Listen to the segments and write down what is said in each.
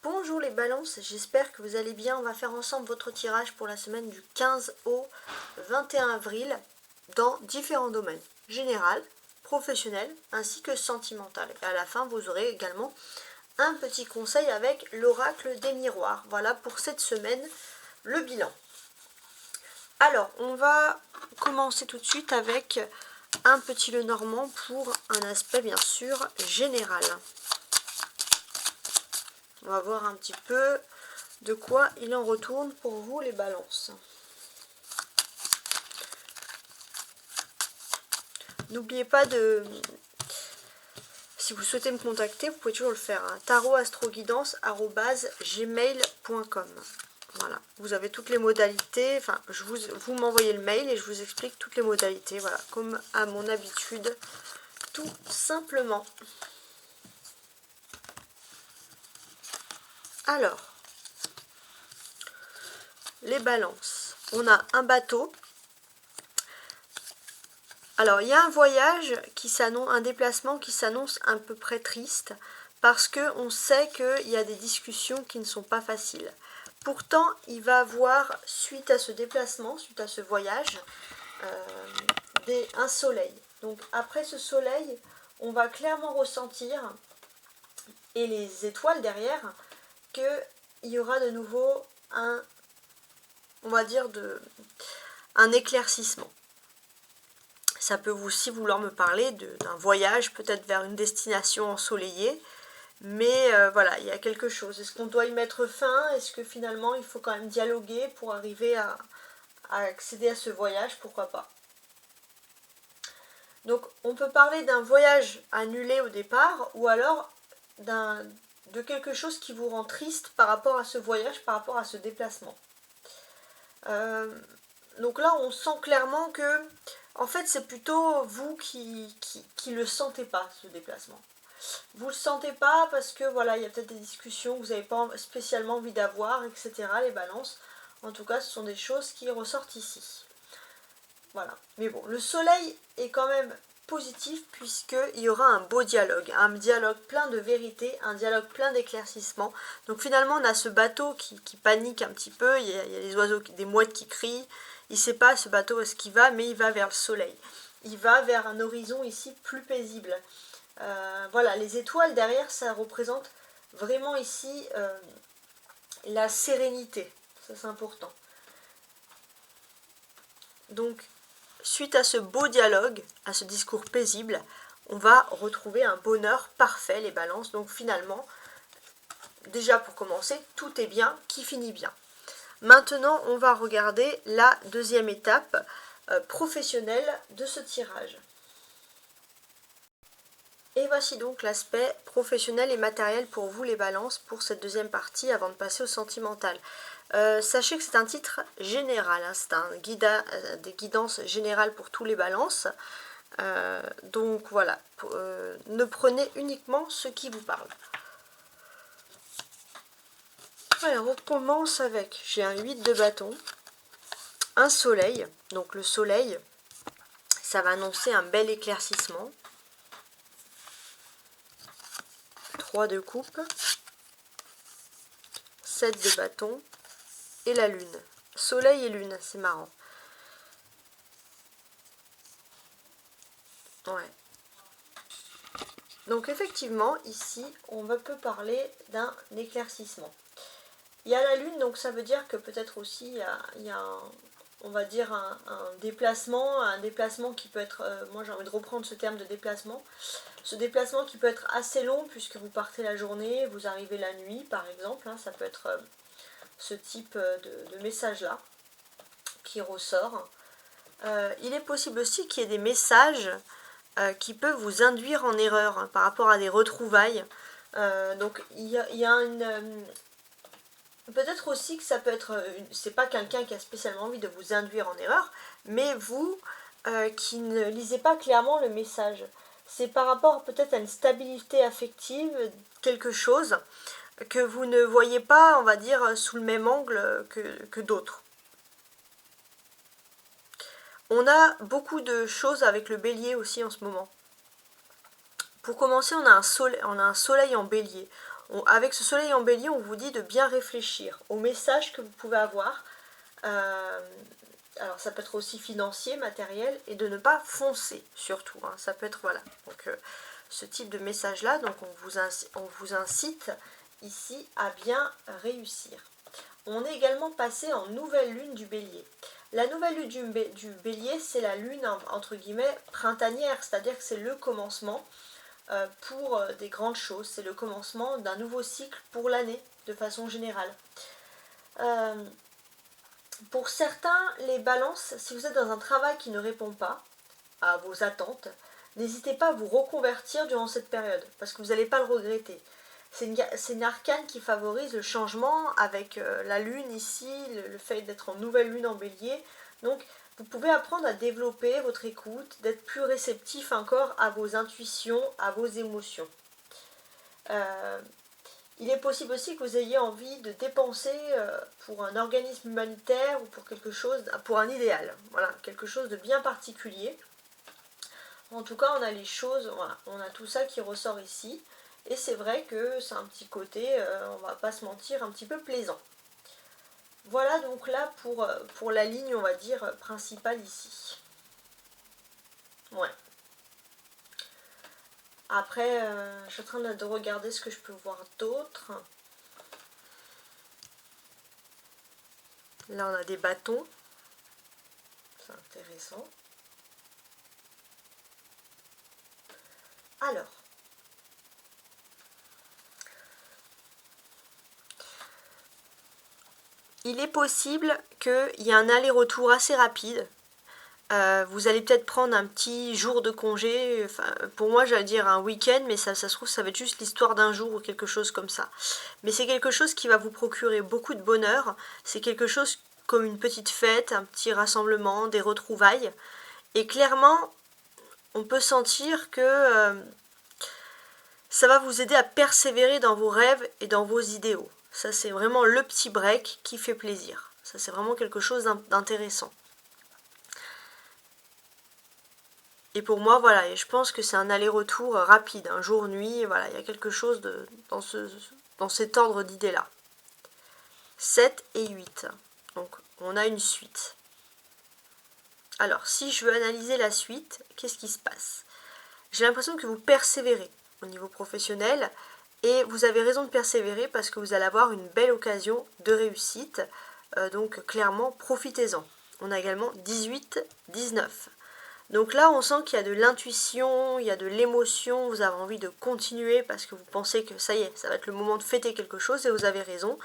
Bonjour les balances, j'espère que vous allez bien. On va faire ensemble votre tirage pour la semaine du 15 au 21 avril dans différents domaines, général, professionnel ainsi que sentimental. Et à la fin, vous aurez également un petit conseil avec l'oracle des miroirs. Voilà pour cette semaine le bilan. Alors, on va commencer tout de suite avec un petit Lenormand pour un aspect bien sûr général. On va voir un petit peu de quoi il en retourne pour vous les balances. N'oubliez pas de, si vous souhaitez me contacter, vous pouvez toujours le faire, hein, tarotastroguidance@gmail.com. Voilà, vous avez toutes les modalités, enfin, vous m'envoyez le mail et je vous explique toutes les modalités, voilà, comme à mon habitude, tout simplement. Alors, les balances, on a un bateau. Alors, il y a un voyage qui s'annonce, un déplacement qui s'annonce à peu près triste, parce qu'on sait qu'il y a des discussions qui ne sont pas faciles. Pourtant, il va avoir, suite à ce déplacement, suite à ce voyage, un soleil. Donc après ce soleil, on va clairement ressentir, et les étoiles derrière, qu'il y aura de nouveau un, on va dire, un éclaircissement. Ça peut aussi vouloir me parler d'un voyage, peut-être vers une destination ensoleillée. Mais voilà, il y a quelque chose. Est-ce qu'on doit y mettre fin? Est-ce que finalement il faut quand même dialoguer pour arriver à accéder à ce voyage? Pourquoi pas? Donc on peut parler d'un voyage annulé au départ, ou alors de quelque chose qui vous rend triste par rapport à ce voyage, par rapport à ce déplacement. Donc là on sent clairement que en fait c'est plutôt vous qui le sentez pas, ce déplacement. Vous le sentez pas parce que voilà, il y a peut-être des discussions que vous n'avez pas spécialement envie d'avoir, etc. Les balances, en tout cas ce sont des choses qui ressortent ici. Voilà, mais bon, le soleil est quand même positif puisqu'il y aura un beau dialogue, un dialogue plein de vérité, un dialogue plein d'éclaircissement. Donc finalement on a ce bateau qui panique un petit peu, il y a les oiseaux, des mouettes qui crient, il ne sait pas ce bateau où est-ce qu'il va, mais il va vers le soleil. Il va vers un horizon ici plus paisible. Voilà, les étoiles derrière, ça représente vraiment ici la sérénité, ça c'est important. Donc, suite à ce beau dialogue, à ce discours paisible, on va retrouver un bonheur parfait, les balances. Donc finalement, déjà pour commencer, tout est bien qui finit bien. Maintenant, on va regarder la deuxième étape professionnelle de ce tirage. Et voici donc l'aspect professionnel et matériel pour vous les balances pour cette deuxième partie avant de passer au sentimental. Sachez que c'est un titre général, hein, c'est des guidances générales pour tous les balances. Donc voilà, ne prenez uniquement ce qui vous parle. Alors on commence avec, j'ai un 8 de bâton, un soleil, donc le soleil, ça va annoncer un bel éclaircissement. 3 de coupe, 7 de bâton et la lune. Soleil et lune, c'est marrant. Ouais. Donc effectivement, ici, on peut parler d'un éclaircissement. Il y a la lune, donc ça veut dire que peut-être aussi il y a on va dire un déplacement qui peut être, moi j'ai envie de reprendre ce terme de déplacement, ce déplacement qui peut être assez long puisque vous partez la journée, vous arrivez la nuit par exemple, hein, ça peut être ce type de message-là qui ressort. Il est possible aussi qu'il y ait des messages qui peuvent vous induire en erreur hein, par rapport à des retrouvailles. Donc il y a une... peut-être aussi que ça peut être... c'est pas quelqu'un qui a spécialement envie de vous induire en erreur, mais vous qui ne lisez pas clairement le message. C'est par rapport peut-être à une stabilité affective, quelque chose que vous ne voyez pas, on va dire, sous le même angle que d'autres. On a beaucoup de choses avec le bélier aussi en ce moment. Pour commencer, on a un soleil en bélier. avec ce soleil en bélier, on vous dit de bien réfléchir aux messages que vous pouvez avoir. Alors ça peut être aussi financier, matériel, et de ne pas foncer surtout. Hein. Ça peut être, voilà, donc ce type de message là, donc on vous incite ici à bien réussir. On est également passé en nouvelle lune du bélier. La nouvelle lune du bélier, c'est la lune entre guillemets printanière, c'est-à-dire que c'est le commencement pour des grandes choses, c'est le commencement d'un nouveau cycle pour l'année de façon générale. Pour certains, les balances, si vous êtes dans un travail qui ne répond pas à vos attentes, n'hésitez pas à vous reconvertir durant cette période, parce que vous n'allez pas le regretter. C'est une arcane qui favorise le changement avec la lune ici, le fait d'être en nouvelle lune en bélier. Donc vous pouvez apprendre à développer votre écoute, d'être plus réceptif encore à vos intuitions, à vos émotions. Il est possible aussi que vous ayez envie de dépenser pour un organisme humanitaire ou pour quelque chose, pour un idéal. Voilà, quelque chose de bien particulier. En tout cas, on a les choses, voilà, on a tout ça qui ressort ici. Et c'est vrai que c'est un petit côté, on va pas se mentir, un petit peu plaisant. Voilà donc là pour la ligne, on va dire, principale ici. Ouais. Après, je suis en train de regarder ce que je peux voir d'autre. Là, on a des bâtons. C'est intéressant. Alors. Il est possible qu'il y ait un aller-retour assez rapide. Vous allez peut-être prendre un petit jour de congé. Enfin, pour moi, j'allais dire un week-end, mais ça se trouve, ça va être juste l'histoire d'un jour ou quelque chose comme ça. Mais c'est quelque chose qui va vous procurer beaucoup de bonheur. C'est quelque chose comme une petite fête, un petit rassemblement, des retrouvailles. Et clairement, on peut sentir que ça va vous aider à persévérer dans vos rêves et dans vos idéaux. Ça, c'est vraiment le petit break qui fait plaisir. Ça, c'est vraiment quelque chose d'intéressant. Et pour moi, voilà, et je pense que c'est un aller-retour rapide, un jour-nuit, voilà, il y a quelque chose dans cet ordre d'idées-là. 7 et 8. Donc, on a une suite. Alors, si je veux analyser la suite, qu'est-ce qui se passe? J'ai l'impression que vous persévérez au niveau professionnel, et vous avez raison de persévérer parce que vous allez avoir une belle occasion de réussite. Donc, clairement, profitez-en. On a également 18, 19. Donc là, on sent qu'il y a de l'intuition, il y a de l'émotion, vous avez envie de continuer parce que vous pensez que ça y est, ça va être le moment de fêter quelque chose et vous avez raison.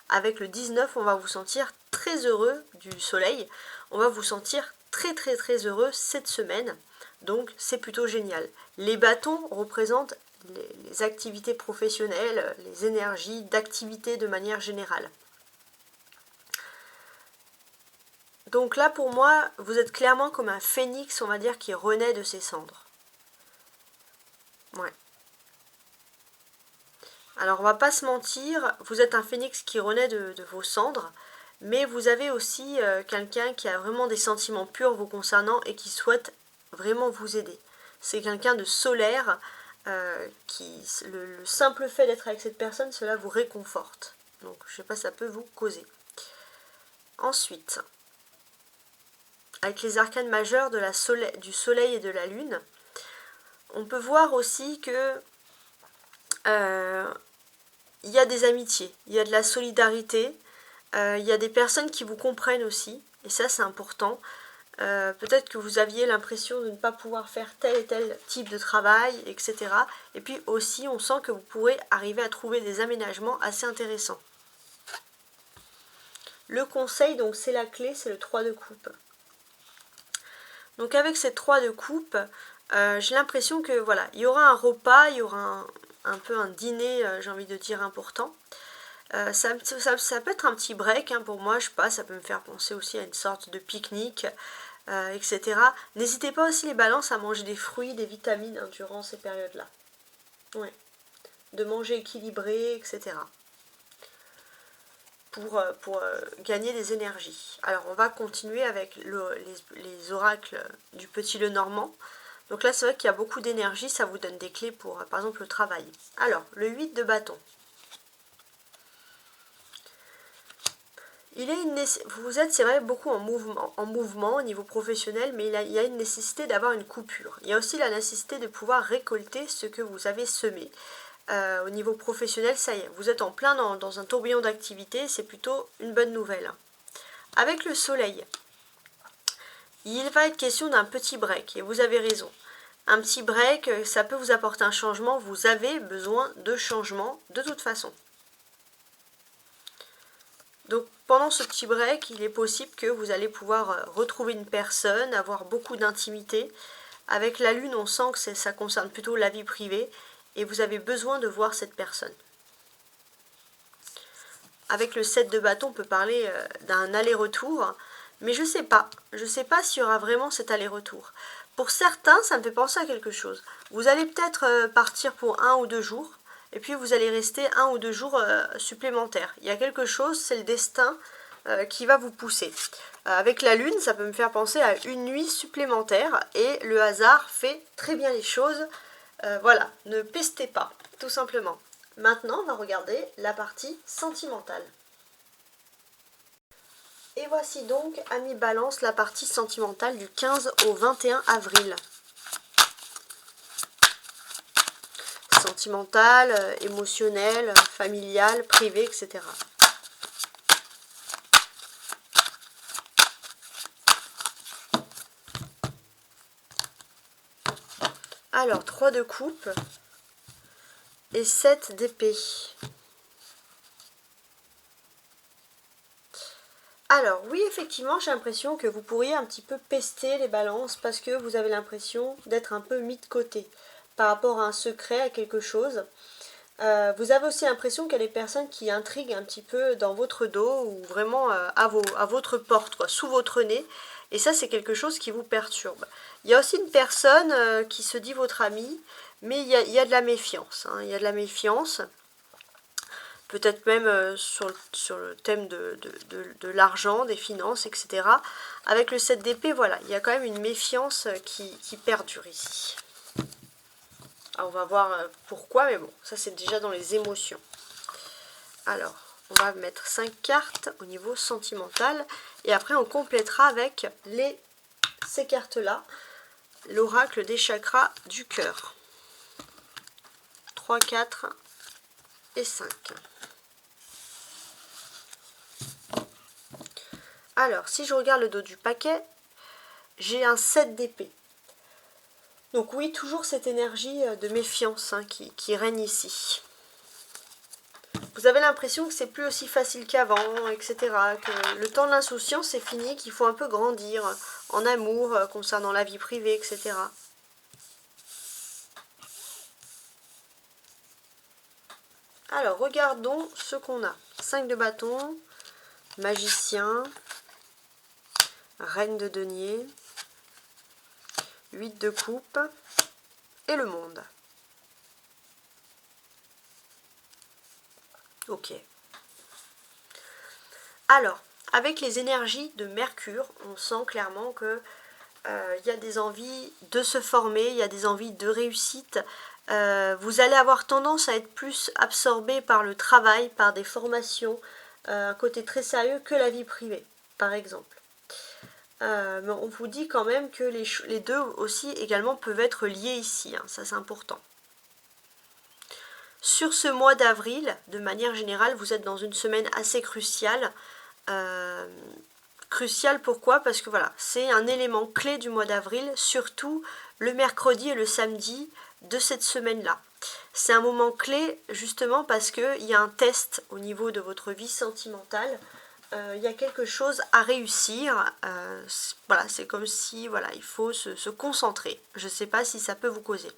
Avec le 19, on va vous sentir très heureux du soleil, on va vous sentir très très très heureux cette semaine, donc c'est plutôt génial. Les bâtons représentent les activités professionnelles, les énergies d'activité de manière générale. Donc là, pour moi, vous êtes clairement comme un phénix, on va dire, qui renaît de ses cendres. Ouais. Alors, on va pas se mentir, vous êtes un phénix qui renaît de vos cendres, mais vous avez aussi quelqu'un qui a vraiment des sentiments purs vous concernant et qui souhaite vraiment vous aider. C'est quelqu'un de solaire, le simple fait d'être avec cette personne, cela vous réconforte. Donc, je sais pas, ça peut vous causer. Ensuite, avec les arcanes majeures du soleil et de la lune, on peut voir aussi que il y a des amitiés, il y a de la solidarité, il y a des personnes qui vous comprennent aussi, et ça c'est important. Peut-être que vous aviez l'impression de ne pas pouvoir faire tel et tel type de travail, etc. Et puis aussi, on sent que vous pourrez arriver à trouver des aménagements assez intéressants. Le conseil, donc c'est la clé, c'est le 3 de coupe. Donc avec ces 3 de coupe, j'ai l'impression que voilà, il y aura un repas, il y aura un peu un dîner, j'ai envie de dire, important. Ça peut être un petit break, hein, pour moi, je sais pas, ça peut me faire penser aussi à une sorte de pique-nique, etc. N'hésitez pas aussi les balances à manger des fruits, des vitamines, hein, durant ces périodes-là. Ouais. De manger équilibré, etc. Pour gagner des énergies. Alors on va continuer avec les oracles du Petit Lenormand. Donc là c'est vrai qu'il y a beaucoup d'énergie, ça vous donne des clés pour par exemple le travail. Alors le 8 de bâton. vous êtes, c'est vrai, beaucoup en mouvement au niveau professionnel, mais il y a une nécessité d'avoir une coupure. Il y a aussi la nécessité de pouvoir récolter ce que vous avez semé. Au niveau professionnel, ça y est, vous êtes en plein dans un tourbillon d'activité, c'est plutôt une bonne nouvelle. Avec le soleil, il va être question d'un petit break, et vous avez raison. Un petit break, ça peut vous apporter un changement, vous avez besoin de changement de toute façon. Donc pendant ce petit break, il est possible que vous allez pouvoir retrouver une personne, avoir beaucoup d'intimité. Avec la lune, on sent que ça concerne plutôt la vie privée et vous avez besoin de voir cette personne. Avec le 7 de bâton, on peut parler d'un aller-retour, mais je ne sais pas. Je ne sais pas s'il y aura vraiment cet aller-retour. Pour certains, ça me fait penser à quelque chose. Vous allez peut-être partir pour 1 ou 2 jours, et puis vous allez rester 1 ou 2 jours supplémentaires. Il y a quelque chose, c'est le destin qui va vous pousser. Avec la lune, ça peut me faire penser à une nuit supplémentaire, et le hasard fait très bien les choses. Voilà, ne pestez pas, tout simplement. Maintenant, on va regarder la partie sentimentale. Et voici donc, amis Balance, la partie sentimentale du 15 au 21 avril. Sentimentale, émotionnelle, familiale, privée, etc. Alors, 3 de coupe et 7 d'épée. Alors, oui, effectivement, j'ai l'impression que vous pourriez un petit peu pester les balances parce que vous avez l'impression d'être un peu mis de côté par rapport à un secret, à quelque chose. Vous avez aussi l'impression qu'il y a des personnes qui intriguent un petit peu dans votre dos ou vraiment à votre porte, quoi, sous votre nez. Et ça, c'est quelque chose qui vous perturbe. Il y a aussi une personne qui se dit votre amie, mais il y a de la méfiance. Hein, il y a de la méfiance. Peut-être même sur le thème de l'argent, des finances, etc. Avec le 7 d'épée, voilà, il y a quand même une méfiance qui perdure ici. Alors, on va voir pourquoi, mais bon, ça c'est déjà dans les émotions. Alors, on va mettre 5 cartes au niveau sentimental, et après on complétera avec ces cartes-là, l'oracle des chakras du cœur. 3, 4 et 5. Alors, si je regarde le dos du paquet, j'ai un 7 d'épée. Donc oui, toujours cette énergie de méfiance qui règne ici. Vous avez l'impression que c'est plus aussi facile qu'avant, etc. Que le temps de l'insouciance est fini, qu'il faut un peu grandir en amour, concernant la vie privée, etc. Alors, regardons ce qu'on a. 5 de bâton, magicien, reine de denier, 8 de coupe et le monde. Ok. Alors, avec les énergies de Mercure, on sent clairement que y a des envies de se former, il y a des envies de réussite. Vous allez avoir tendance à être plus absorbé par le travail, par des formations, un côté très sérieux que la vie privée, par exemple. Mais on vous dit quand même que les deux aussi également peuvent être liés ici, hein, ça c'est important. Sur ce mois d'avril, de manière générale, vous êtes dans une semaine assez cruciale. Cruciale pourquoi? Parce que voilà, c'est un élément clé du mois d'avril, surtout le mercredi et le samedi de cette semaine-là. C'est un moment clé justement parce qu'il y a un test au niveau de votre vie sentimentale. Il y a quelque chose à réussir. Voilà, c'est comme si voilà, il faut se concentrer. Je ne sais pas si ça peut vous causer.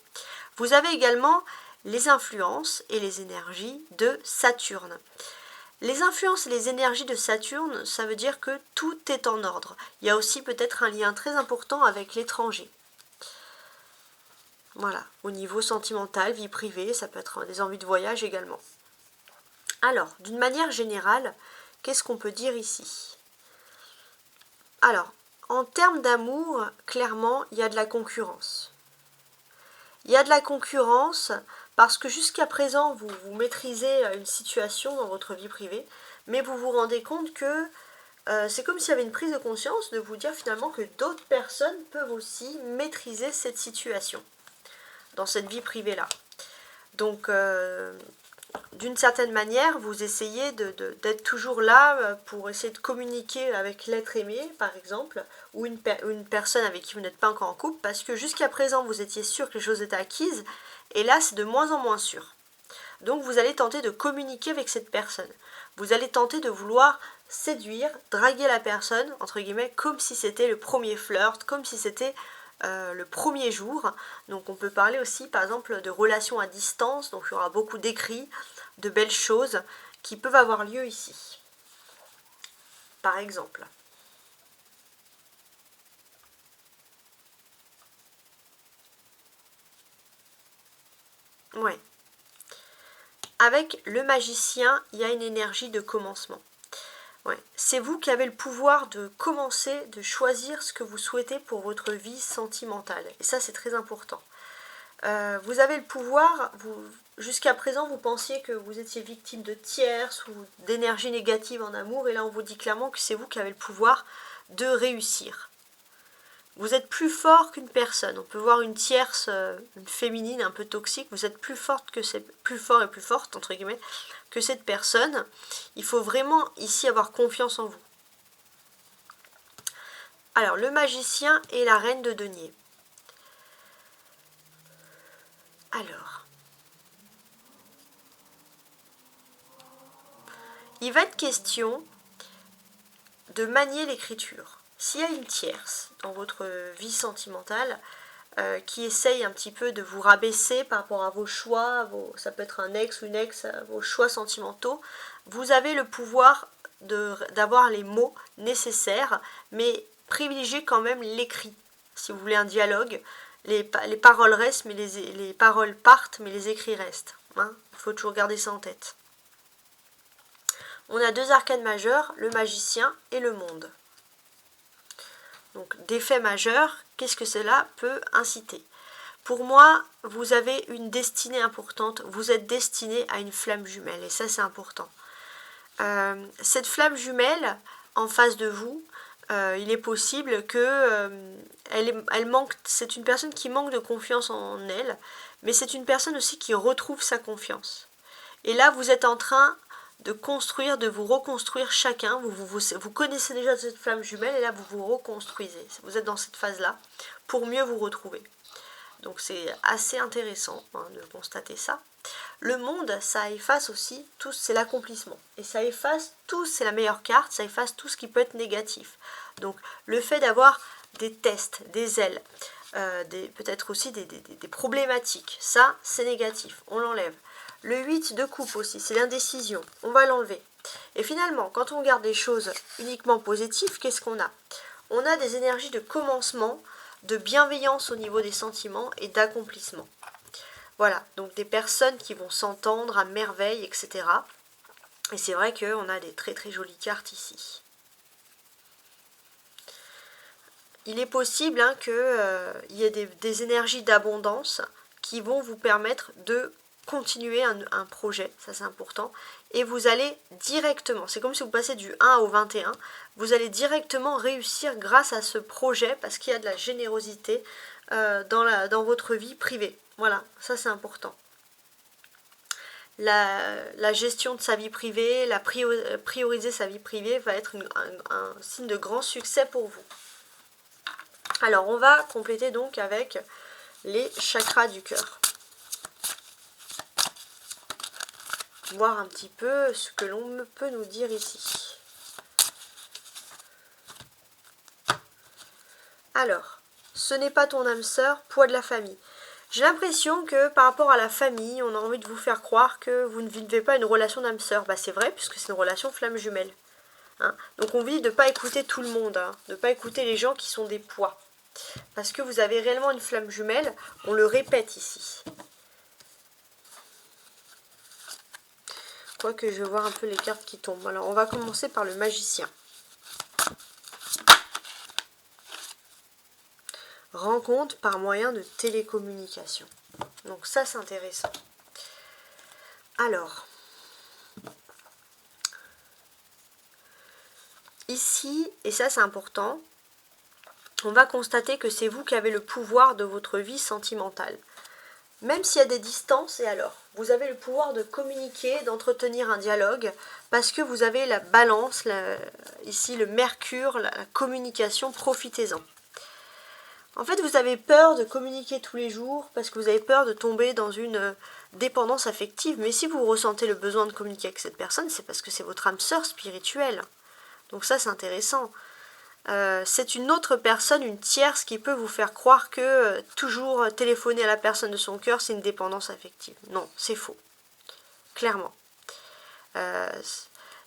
Vous avez également les influences et les énergies de Saturne. Les influences et les énergies de Saturne, ça veut dire que tout est en ordre. Il y a aussi peut-être un lien très important avec l'étranger. Voilà, au niveau sentimental, vie privée, ça peut être des envies de voyage également. Alors, d'une manière générale, qu'est-ce qu'on peut dire ici? Alors, en termes d'amour, clairement, il y a de la concurrence. Il y a de la concurrence parce que jusqu'à présent, vous maîtrisez une situation dans votre vie privée, mais vous vous rendez compte que c'est comme s'il y avait une prise de conscience de vous dire finalement que d'autres personnes peuvent aussi maîtriser cette situation dans cette vie privée-là. Donc, d'une certaine manière, vous essayez d'être toujours là pour essayer de communiquer avec l'être aimé, par exemple, ou une personne avec qui vous n'êtes pas encore en couple, parce que jusqu'à présent, vous étiez sûr que les choses étaient acquises, et là, c'est de moins en moins sûr. Donc, vous allez tenter de communiquer avec cette personne. Vous allez tenter de vouloir séduire, draguer la personne, entre guillemets, comme si c'était le premier flirt, comme si c'était le premier jour. Donc on peut parler aussi par exemple de relations à distance, donc il y aura beaucoup d'écrits, de belles choses qui peuvent avoir lieu ici. Par exemple. Ouais. Avec le magicien, il y a une énergie de commencement. Ouais. C'est vous qui avez le pouvoir de commencer, de choisir ce que vous souhaitez pour votre vie sentimentale. Et ça, c'est très important. Vous avez le pouvoir, jusqu'à présent, vous pensiez que vous étiez victime de tierces ou d'énergie négative en amour, et là, on vous dit clairement que c'est vous qui avez le pouvoir de réussir. Vous êtes plus fort qu'une personne. On peut voir une tierce, une féminine un peu toxique. Vous êtes plus forte que plus fort et plus forte entre guillemets que cette personne. Il faut vraiment ici avoir confiance en vous. Alors le magicien et la reine de denier. Alors, il va être question de manier l'écriture. S'il y a une tierce dans votre vie sentimentale qui essaye un petit peu de vous rabaisser par rapport à vos choix, ça peut être un ex ou une ex, vos choix sentimentaux, vous avez le pouvoir d'avoir les mots nécessaires, mais privilégiez quand même l'écrit. Si vous voulez un dialogue, les paroles restent, mais les paroles partent, mais les écrits restent. Hein, il faut toujours garder ça en tête. On a deux arcanes majeurs, le magicien et le monde. Donc d'effet majeur, qu'est-ce que cela peut inciter? Pour moi, vous avez une destinée importante, vous êtes destiné à une flamme jumelle, et ça c'est important. Cette flamme jumelle, en face de vous, il est possible que elle manque, c'est une personne qui manque de confiance en elle, mais c'est une personne aussi qui retrouve sa confiance. Et là, vous êtes en train de construire, de vous reconstruire chacun. Vous connaissez déjà cette flamme jumelle et là vous vous reconstruisez. Vous êtes dans cette phase-là pour mieux vous retrouver. Donc c'est assez intéressant de constater ça. Le monde, ça efface aussi tout, c'est l'accomplissement. Et ça efface tout, c'est la meilleure carte, ça efface tout ce qui peut être négatif. Donc le fait d'avoir des tests, des ailes, peut-être aussi des problématiques, ça c'est négatif, on l'enlève. Le 8 de coupe aussi, c'est l'indécision, on va l'enlever. Et finalement, quand on regarde les choses uniquement positives, qu'est-ce qu'on a? On a des énergies de commencement, de bienveillance au niveau des sentiments et d'accomplissement. Voilà, donc des personnes qui vont s'entendre à merveille, etc. Et c'est vrai qu'on a des très très jolies cartes ici. Il est possible qu'il y ait des énergies d'abondance qui vont vous permettre de continuer un projet, ça c'est important, et vous allez directement, c'est comme si vous passez du 1 au 21, vous allez directement réussir grâce à ce projet parce qu'il y a de la générosité dans votre vie privée. Voilà, ça c'est important. La gestion de sa vie privée, prioriser sa vie privée va être un signe de grand succès pour vous. Alors on va compléter donc avec les chakras du cœur. Voir un petit peu ce que l'on peut nous dire ici. Alors, ce n'est pas ton âme sœur, poids de la famille. J'ai l'impression que par rapport à la famille, on a envie de vous faire croire que vous ne vivez pas une relation d'âme sœur. Bah c'est vrai puisque c'est une relation flamme jumelle. Hein, donc on vit de ne pas écouter tout le monde, de ne pas écouter les gens qui sont des poids. Parce que vous avez réellement une flamme jumelle, on le répète ici. Quoique je vais voir un peu les cartes qui tombent. Alors on va commencer par le magicien. Rencontre par moyen de télécommunication. Donc ça c'est intéressant. Alors, ici, et ça c'est important, on va constater que c'est vous qui avez le pouvoir de votre vie sentimentale. Même s'il y a des distances, et alors, vous avez le pouvoir de communiquer, d'entretenir un dialogue, parce que vous avez la balance, ici le mercure, la communication, profitez-en. En fait, vous avez peur de communiquer tous les jours, parce que vous avez peur de tomber dans une dépendance affective, mais si vous ressentez le besoin de communiquer avec cette personne, c'est parce que c'est votre âme sœur spirituelle. Donc ça, c'est intéressant. C'est une autre personne, une tierce, qui peut vous faire croire que toujours téléphoner à la personne de son cœur, c'est une dépendance affective. Non, c'est faux. Clairement.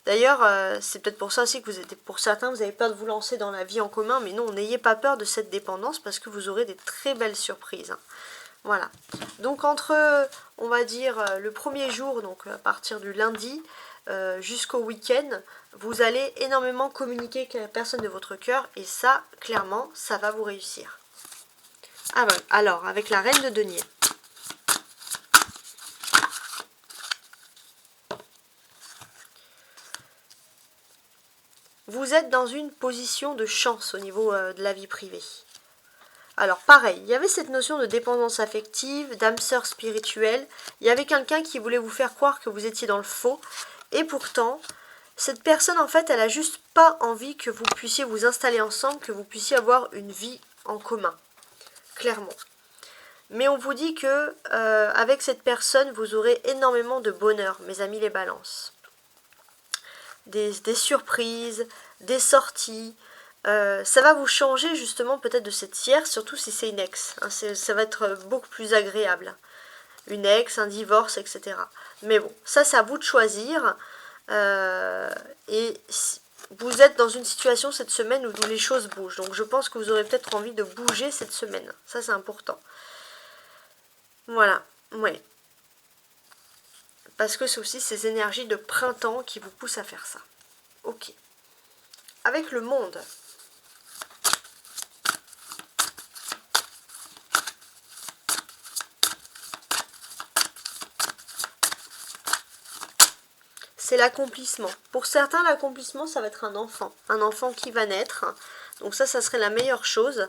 D'ailleurs, c'est peut-être pour ça aussi que pour certains, vous avez peur de vous lancer dans la vie en commun, mais non, n'ayez pas peur de cette dépendance parce que vous aurez des très belles surprises. Voilà. Donc entre, on va dire, le premier jour, donc à partir du lundi, jusqu'au week-end, vous allez énormément communiquer avec la personne de votre cœur et ça, clairement, ça va vous réussir. Ah ben, alors, avec la reine de denier. Vous êtes dans une position de chance au niveau de la vie privée. Alors pareil, il y avait cette notion de dépendance affective, d'âme sœur spirituelle. Il y avait quelqu'un qui voulait vous faire croire que vous étiez dans le faux. Et pourtant, cette personne, en fait, elle a juste pas envie que vous puissiez vous installer ensemble, que vous puissiez avoir une vie en commun. Clairement. Mais on vous dit que avec cette personne, vous aurez énormément de bonheur, mes amis les balances. Des surprises, des sorties. Ça va vous changer justement peut-être de cette tierce, surtout si c'est une ex. Hein, ça va être beaucoup plus agréable. Une ex, un divorce, etc. Mais bon, ça c'est à vous de choisir. Et vous êtes dans une situation cette semaine où les choses bougent. Donc je pense que vous aurez peut-être envie de bouger cette semaine. Ça c'est important. Voilà, ouais. Parce que c'est aussi ces énergies de printemps qui vous poussent à faire ça. Ok. Avec le monde. C'est l'accomplissement. Pour certains, l'accomplissement, ça va être un enfant qui va naître. Donc ça serait la meilleure chose.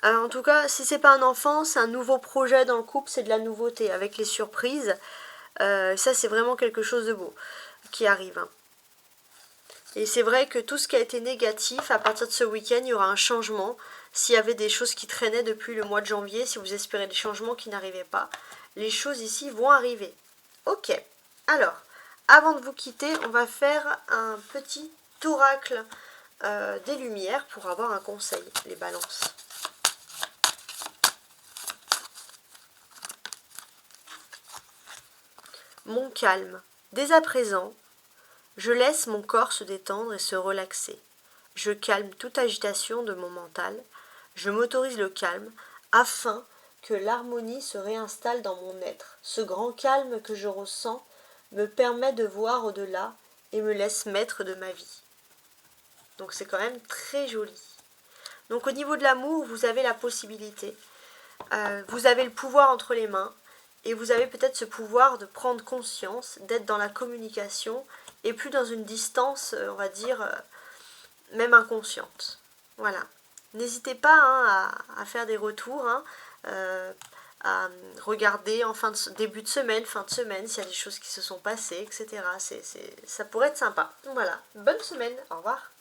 En tout cas, si c'est pas un enfant, c'est un nouveau projet dans le couple, c'est de la nouveauté avec les surprises. Ça, c'est vraiment quelque chose de beau qui arrive. Et c'est vrai que tout ce qui a été négatif, à partir de ce week-end, il y aura un changement. S'il y avait des choses qui traînaient depuis le mois de janvier, si vous espérez des changements qui n'arrivaient pas, les choses ici vont arriver. Ok, alors, avant de vous quitter, on va faire un petit oracle des lumières pour avoir un conseil, les balances. Mon calme. Dès à présent, je laisse mon corps se détendre et se relaxer. Je calme toute agitation de mon mental. Je m'autorise le calme afin que l'harmonie se réinstalle dans mon être. Ce grand calme que je ressens me permet de voir au-delà et me laisse maître de ma vie. Donc c'est quand même très joli. Donc au niveau de l'amour, vous avez la possibilité. Vous avez le pouvoir entre les mains. Et vous avez peut-être ce pouvoir de prendre conscience, d'être dans la communication et plus dans une distance, on va dire, même inconsciente. Voilà. N'hésitez pas à faire des retours, à regarder en début de semaine, fin de semaine, s'il y a des choses qui se sont passées, etc. Ça pourrait être sympa. Voilà. Bonne semaine. Au revoir.